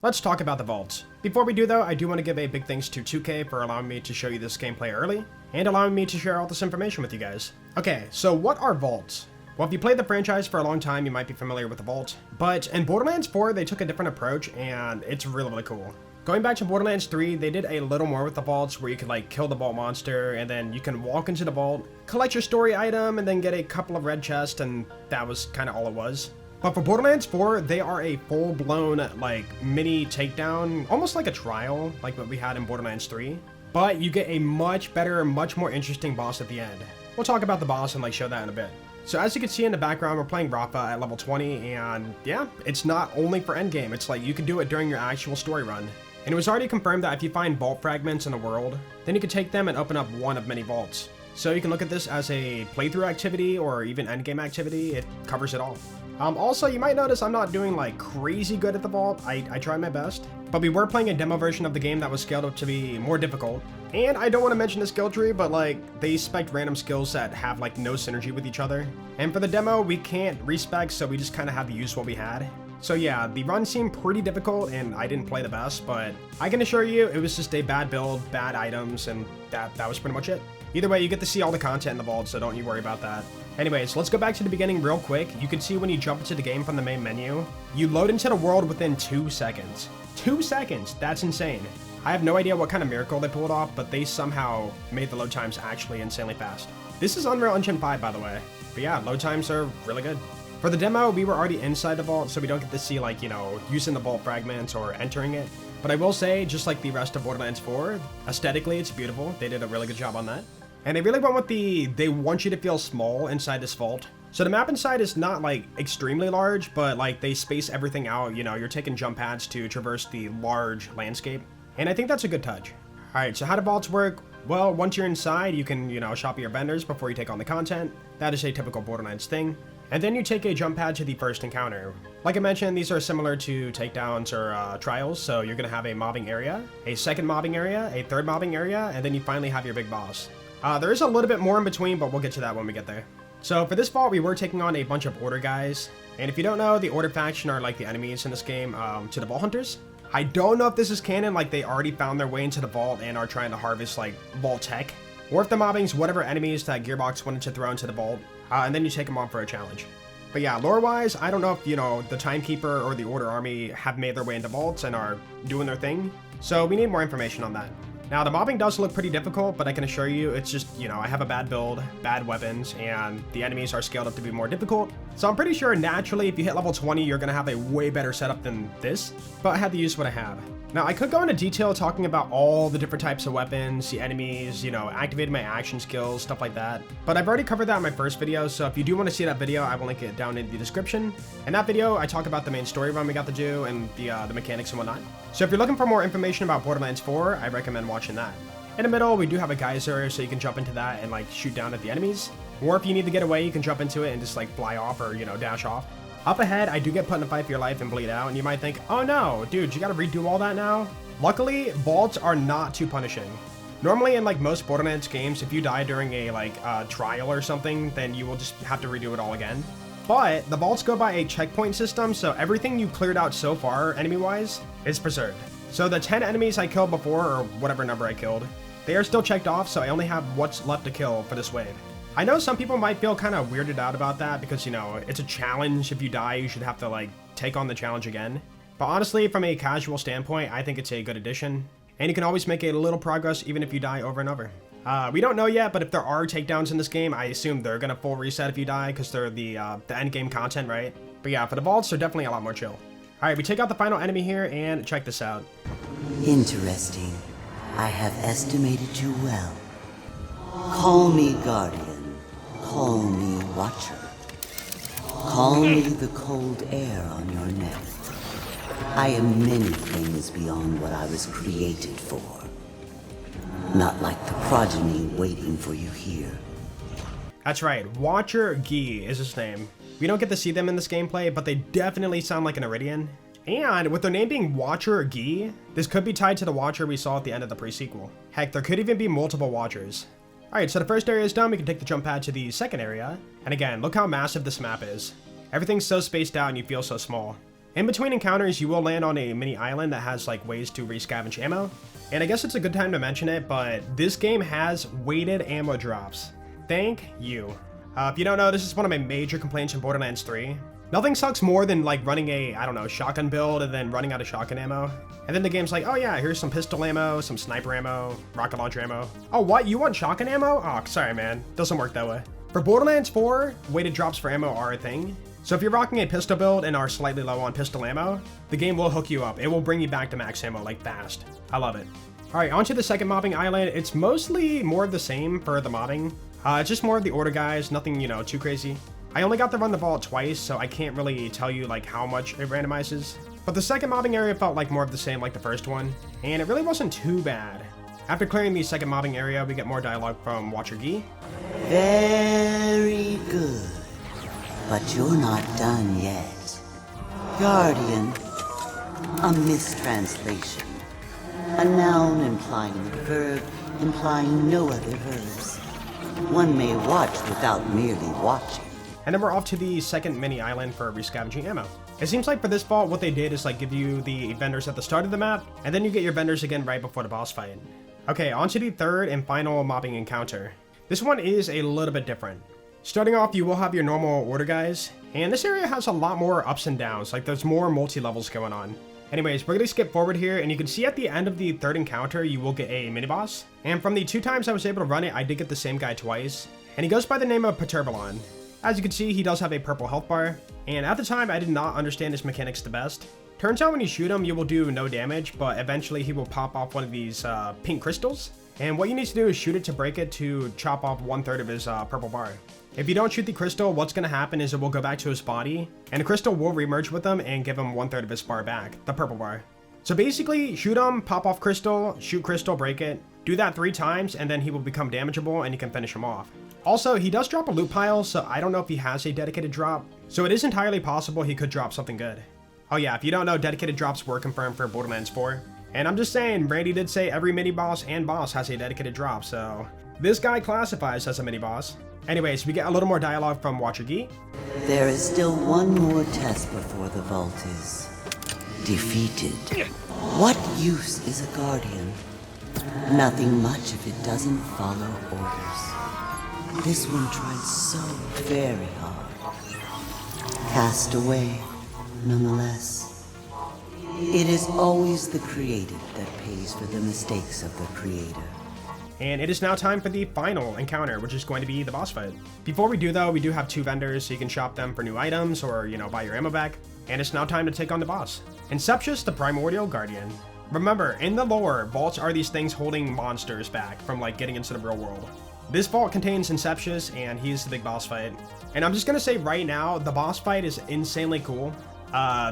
Let's talk about the vaults. Before we do though, I do want to give a big thanks to 2K for allowing me to show you this gameplay early, and allowing me to share all this information with you guys. Okay, so what are vaults? Well, if you played the franchise for a long time, you might be familiar with the vault, but in Borderlands 4, they took a different approach, and it's really cool. Going back to Borderlands 3, they did a little more with the vaults, where you could like kill the vault monster, and then you can walk into the vault, collect your story item, and then get a couple of red chests, and that was kind of all it was. But for Borderlands 4, they are a full-blown, like, mini takedown, almost like a trial, like what we had in Borderlands 3. But you get a much better, much more interesting boss at the end. We'll talk about the boss and, like, show that in a bit. So as you can see in the background, we're playing Rafa at level 20, and yeah, it's not only for endgame, it's like you can do it during your actual story run. And it was already confirmed that if you find vault fragments in the world, then you can take them and open up one of many vaults. So you can look at this as a playthrough activity or even endgame activity, it covers it all. Also, you might notice I'm not doing like crazy good at the vault. I try my best, but we were playing a demo version of the game that was scaled up to be more difficult. And I don't want to mention the skill tree, but like they spec random skills that have like no synergy with each other. And for the demo, we can't respec, so we just kind of had to use what we had. So yeah, the run seemed pretty difficult and I didn't play the best, but I can assure you it was just a bad build, bad items, and that was pretty much it. Either way, you get to see all the content in the vault, so don't you worry about that. Anyways, let's go back to the beginning real quick. You can see when you jump into the game from the main menu, you load into the world within 2 seconds. 2 seconds, that's insane. I have no idea what kind of miracle they pulled off, but they somehow made the load times actually insanely fast. This is Unreal Engine 5, by the way. But yeah, load times are really good. For the demo, we were already inside the vault, so we don't get to see like, you know, using the vault fragments or entering it. But I will say, just like the rest of Borderlands 4, aesthetically it's beautiful. They did a really good job on that. And they really went with they want you to feel small inside this vault. So the map inside is not like extremely large, but like they space everything out, you know, you're taking jump pads to traverse the large landscape. And I think that's a good touch. Alright, so how do vaults work? Well, once you're inside, you can, you know, shop at your vendors before you take on the content. That is a typical Borderlands thing. And then you take a jump pad to the first encounter. Like I mentioned, these are similar to takedowns or trials, so you're going to have a mobbing area, a second mobbing area, a third mobbing area, and then you finally have your big boss. There is a little bit more in between, but we'll get to that when we get there. So for this vault, we were taking on a bunch of Order guys. And if you don't know, the Order faction are like the enemies in this game to the Vault Hunters. I don't know if this is canon, like they already found their way into the vault and are trying to harvest like vault tech. Or if the mobbing's whatever enemies that Gearbox wanted to throw into the vault, and then you take them on for a challenge. But yeah, lore-wise, I don't know if, you know, the Timekeeper or the Order army have made their way into vaults and are doing their thing. So we need more information on that. Now, the mobbing does look pretty difficult, but I can assure you it's just, you know, I have a bad build, bad weapons, and the enemies are scaled up to be more difficult. So I'm pretty sure naturally if you hit level 20, you're going to have a way better setup than this, but I had to use what I have. Now, I could go into detail talking about all the different types of weapons, the enemies, you know, activating my action skills, stuff like that. But I've already covered that in my first video, so if you do want to see that video, I will link it down in the description. In that video, I talk about the main story run we got to do and the mechanics and whatnot. So if you're looking for more information about Borderlands 4, I recommend watching that. In the middle, we do have a geyser, so you can jump into that and like shoot down at the enemies. Or if you need to get away, you can jump into it and just like fly off or, you know, dash off. Up ahead, I do get put in a fight for your life and bleed out, and you might think, oh no, dude, you gotta redo all that now? Luckily, vaults are not too punishing. Normally in like most Borderlands games, if you die during a trial or something, then you will just have to redo it all again. But the vaults go by a checkpoint system, so everything you cleared out so far, enemy-wise, is preserved. So the 10 enemies I killed before, or whatever number I killed, they are still checked off, so I only have what's left to kill for this wave. I know some people might feel kind of weirded out about that because, you know, it's a challenge. If you die, you should have to, like, take on the challenge again. But honestly, from a casual standpoint, I think it's a good addition. And you can always make a little progress even if you die over and over. We don't know yet, but if there are takedowns in this game, I assume they're going to full reset if you die because they're the end game content, right? But yeah, for the vaults, they're definitely a lot more chill. Alright, we take out the final enemy here and check this out. Interesting. I have estimated you well. Call me Guardian. Call me Watcher. Call me the cold air on your neck. I am many things beyond what I was created for. Not like the progeny waiting for you here. That's right, Watcher Guy is his name. We don't get to see them in this gameplay, but they definitely sound like an Iridian. And with their name being Watcher Guy, this could be tied to the Watcher we saw at the end of the pre-sequel. Heck, there could even be multiple Watchers. Alright, so the first area is done, we can take the jump pad to the second area. And again, look how massive this map is. Everything's so spaced out and you feel so small. In between encounters, you will land on a mini island that has like ways to re-scavenge ammo. And I guess it's a good time to mention it, but this game has weighted ammo drops. Thank you. If you don't know, this is one of my major complaints in Borderlands 3. Nothing sucks more than like running a, I don't know, shotgun build and then running out of shotgun ammo. And then the game's like, oh yeah, here's some pistol ammo, some sniper ammo, rocket launcher ammo. Oh, what? You want shotgun ammo? Oh, sorry, man. Doesn't work that way. For Borderlands 4, weighted drops for ammo are a thing. So if you're rocking a pistol build and are slightly low on pistol ammo, the game will hook you up. It will bring you back to max ammo, like fast. I love it. All right, onto the second mobbing island. It's mostly more of the same for the mobbing. It's just more of the order guys, nothing, you know, too crazy. I only got to run the vault twice, so I can't really tell you like how much it randomizes. But the second mobbing area felt like more of the same like the first one, and it really wasn't too bad. After clearing the second mobbing area, we get more dialogue from Watcher Guy. Very good. But you're not done yet. Guardian, a mistranslation. A noun implying a verb, implying no other verbs. One may watch without merely watching. And then we're off to the second mini island for rescavenging ammo. It seems like for this vault, what they did is like give you the vendors at the start of the map, and then you get your vendors again right before the boss fight. Okay, on to the third and final mobbing encounter. This one is a little bit different. Starting off, you will have your normal order guys, and this area has a lot more ups and downs, like there's more multi-levels going on. Anyways, we're gonna skip forward here, and you can see at the end of the third encounter, you will get a mini-boss. And from the 2 times I was able to run it, I did get the same guy twice, and he goes by the name of Perturbalon. As you can see, he does have a purple health bar, and at the time, I did not understand his mechanics the best. Turns out when you shoot him, you will do no damage, but eventually he will pop off one of these pink crystals. And what you need to do is shoot it to break it to chop off 1/3 of his purple bar. If you don't shoot the crystal, what's going to happen is it will go back to his body, and the crystal will remerge with him and give him 1/3 of his bar back, the purple bar. So basically, shoot him, pop off crystal, shoot crystal, break it. Do that 3 times, and then he will become damageable, and you can finish him off. Also, he does drop a loot pile, so I don't know if he has a dedicated drop. So it is entirely possible he could drop something good. Oh yeah, if you don't know, dedicated drops were confirmed for Borderlands 4. And I'm just saying, Randy did say every mini-boss and boss has a dedicated drop, so this guy classifies as a mini-boss. Anyways, we get a little more dialogue from Watcher Guy. There is still one more test before the vault is defeated. What use is a guardian? Nothing much if it doesn't follow orders. This one tried so very hard. Cast away, nonetheless. It is always the created that pays for the mistakes of the creator. And it is now time for the final encounter, which is going to be the boss fight. Before we do though, we do have 2 vendors, so you can shop them for new items or, you know, buy your ammo back. And it's now time to take on the boss. Inceptus, the Primordial Guardian. Remember, in the lore, vaults are these things holding monsters back from like getting into the real world. This vault contains Inceptus, and he's the big boss fight. And I'm just gonna say right now, the boss fight is insanely cool.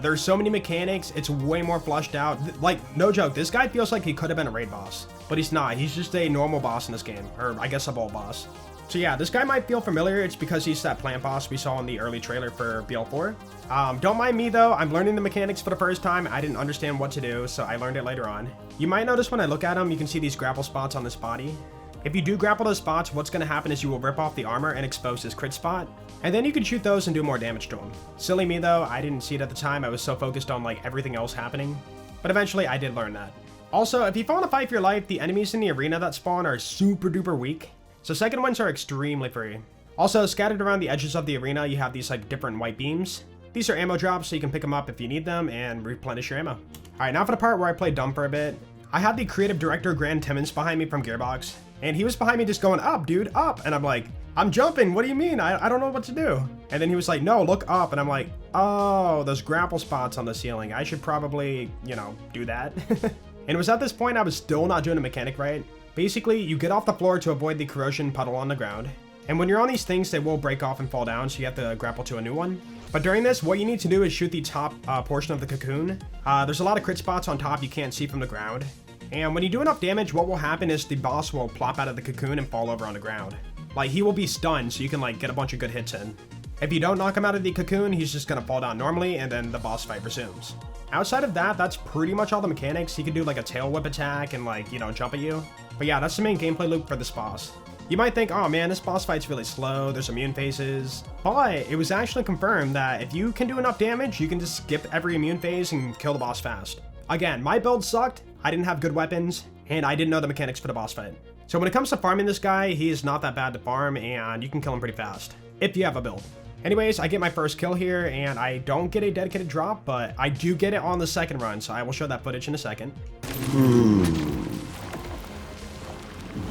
There's so many mechanics, it's way more fleshed out. Like, no joke, this guy feels like he could have been a raid boss, but he's not. He's just a normal boss in this game, or I guess a vault boss. So yeah, this guy might feel familiar. It's because he's that plant boss we saw in the early trailer for BL4. Don't mind me though, I'm learning the mechanics for the first time. I didn't understand what to do, so I learned it later on. You might notice when I look at him, you can see these grapple spots on his body. If you do grapple those spots, what's going to happen is you will rip off the armor and expose his crit spot, and then you can shoot those and do more damage to him. Silly me though, I didn't see it at the time. I was so focused on like everything else happening, but eventually I did learn that. Also, if you fall in a fight for your life, the enemies in the arena that spawn are super duper weak, so second ones are extremely free. Also, scattered around the edges of the arena, you have these like different white beams. These are ammo drops, so you can pick them up if you need them and replenish your ammo. All right, now for the part where I played dumb for a bit. I had the creative director Grant Timmons behind me from Gearbox, and he was behind me just going, up, dude, up. And I'm like, I'm jumping, what do you mean? I don't know what to do. And then he was like, no, look up. And I'm like, oh, those grapple spots on the ceiling. I should probably, you know, do that. And it was at this point I was still not doing the mechanic right. Basically, you get off the floor to avoid the corrosion puddle on the ground. And when you're on these things, they will break off and fall down, so you have to grapple to a new one. But during this, what you need to do is shoot the top portion of the cocoon. There's a lot of crit spots on top you can't see from the ground. And when you do enough damage, what will happen is the boss will plop out of the cocoon and fall over on the ground. Like, he will be stunned, so you can like get a bunch of good hits in. If you don't knock him out of the cocoon, he's just gonna fall down normally, and then the boss fight resumes. Outside of that, that's pretty much all the mechanics. He can do like a tail whip attack and like, you know, jump at you. But yeah, that's the main gameplay loop for this boss. You might think, oh man, this boss fight's really slow, there's immune phases, but it was actually confirmed that if you can do enough damage, you can just skip every immune phase and kill the boss fast. Again, my build sucked, I didn't have good weapons, and I didn't know the mechanics for the boss fight. So when it comes to farming this guy, he is not that bad to farm, and you can kill him pretty fast, if you have a build. Anyways, I get my first kill here, and I don't get a dedicated drop, but I do get it on the second run, so I will show that footage in a second.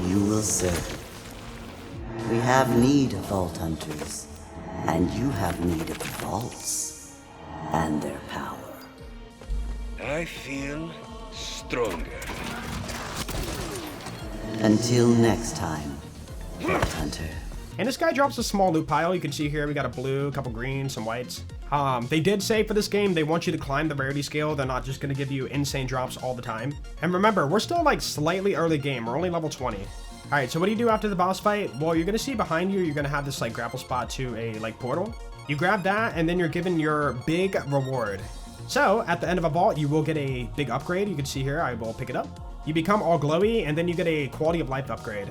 You will serve. We have need of vault hunters, and you have need of the vaults and their power. I feel stronger. Until next time, vault hunter. And this guy drops a small loot pile. You can see here we got a blue, a couple greens, some whites. They did say for this game they want you to climb the rarity scale. They're not just going to give you insane drops all the time. And remember, we're still like slightly early game. We're only level 20. Alright, so what do you do after the boss fight? Well, you're going to see behind you, you're going to have this like grapple spot to a like portal. You grab that and then you're given your big reward. So at the end of a vault, you will get a big upgrade. You can see here, I will pick it up. You become all glowy and then you get a quality of life upgrade.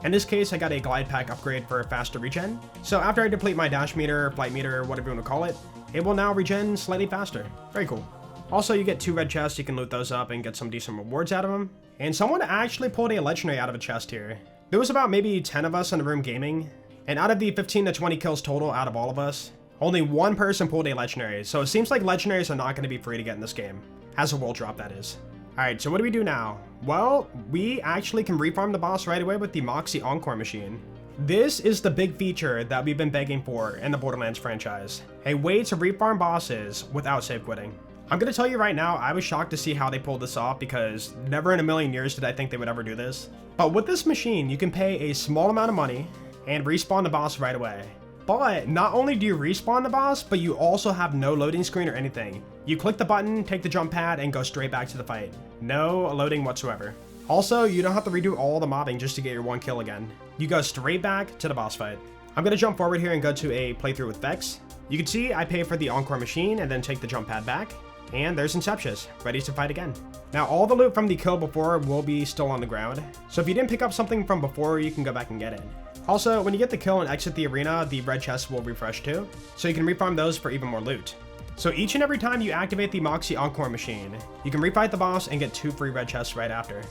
In this case, I got a glide pack upgrade for faster regen. So after I deplete my dash meter, flight meter, whatever you want to call it, it will now regen slightly faster. Very cool. Also, you get 2 red chests. You can loot those up and get some decent rewards out of them. And someone actually pulled a legendary out of a chest here. There was about maybe 10 of us in the room gaming. And out of the 15 to 20 kills total out of all of us, only one person pulled a legendary. So it seems like legendaries are not going to be free to get in this game. As a world drop, that is. Alright, so what do we do now? Well, we actually can refarm the boss right away with the Moxie Encore machine. This is the big feature that we've been begging for in the Borderlands franchise. A way to refarm bosses without save quitting. I'm gonna tell you right now, I was shocked to see how they pulled this off because never in a million years did I think they would ever do this. But with this machine, you can pay a small amount of money and respawn the boss right away. But not only do you respawn the boss, but you also have no loading screen or anything. You click the button, take the jump pad, and go straight back to the fight. No loading whatsoever. Also, you don't have to redo all the mobbing just to get your 1 kill again. You go straight back to the boss fight. I'm gonna jump forward here and go to a playthrough with Vex. You can see I pay for the Encore machine and then take the jump pad back. And there's Inceptus, ready to fight again. Now all the loot from the kill before will be still on the ground. So if you didn't pick up something from before, you can go back and get it. Also, when you get the kill and exit the arena, the red chests will refresh too, so you can refarm those for even more loot. So each and every time you activate the Moxie Encore machine, you can refight the boss and get 2 free red chests right after.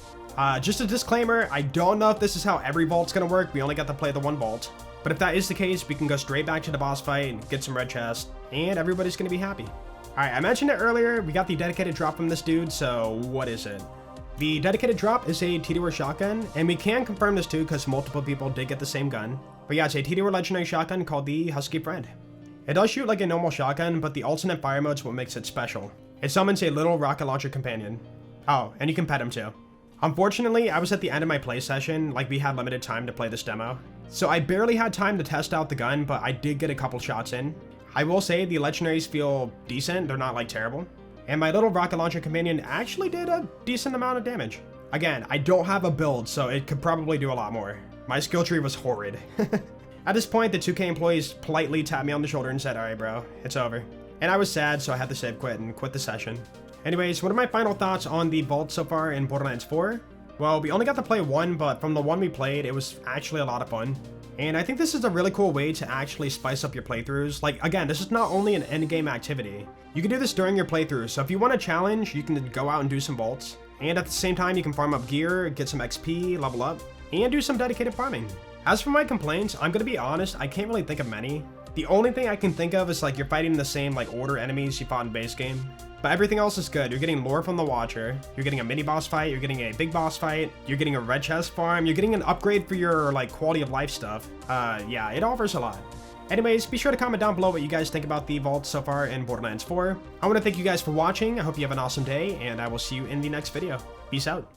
Just a disclaimer, I don't know if this is how every vault's gonna work, we only got to play the 1 vault. But if that is the case, we can go straight back to the boss fight, get some red chests, and everybody's gonna be happy. Alright, I mentioned it earlier, we got the dedicated drop from this dude, so what is it? The dedicated drop is a TDR shotgun, and we can confirm this too because multiple people did get the same gun. But yeah, it's a TDR legendary shotgun called the Husky Friend. It does shoot like a normal shotgun, but the alternate fire mode is what makes it special. It summons a little rocket launcher companion. Oh, and you can pet him too. Unfortunately, I was at the end of my play session, like we had limited time to play this demo. So I barely had time to test out the gun, but I did get a couple shots in. I will say the legendaries feel decent, they're not like terrible. And my little rocket launcher companion actually did a decent amount of damage. Again, I don't have a build, so it could probably do a lot more. My skill tree was horrid. At this point, the 2K employees politely tapped me on the shoulder and said, alright bro, it's over. And I was sad, so I had to save quit and quit the session. Anyways, what are my final thoughts on the vault so far in Borderlands 4? Well, we only got to play 1, but from the 1 we played, it was actually a lot of fun. And I think this is a really cool way to actually spice up your playthroughs. Like, again, this is not only an endgame activity. You can do this during your playthrough, so if you want a challenge, you can go out and do some vaults. And at the same time, you can farm up gear, get some XP, level up, and do some dedicated farming. As for my complaints, I'm gonna be honest, I can't really think of many. The only thing I can think of is like you're fighting the same like order enemies you fought in base game. But everything else is good. You're getting lore from the Watcher, you're getting a mini boss fight, you're getting a big boss fight, you're getting a red chest farm, you're getting an upgrade for your like quality of life stuff. Yeah, it offers a lot. Anyways, be sure to comment down below what you guys think about the vault so far in Borderlands 4. I want to thank you guys for watching, I hope you have an awesome day, and I will see you in the next video. Peace out.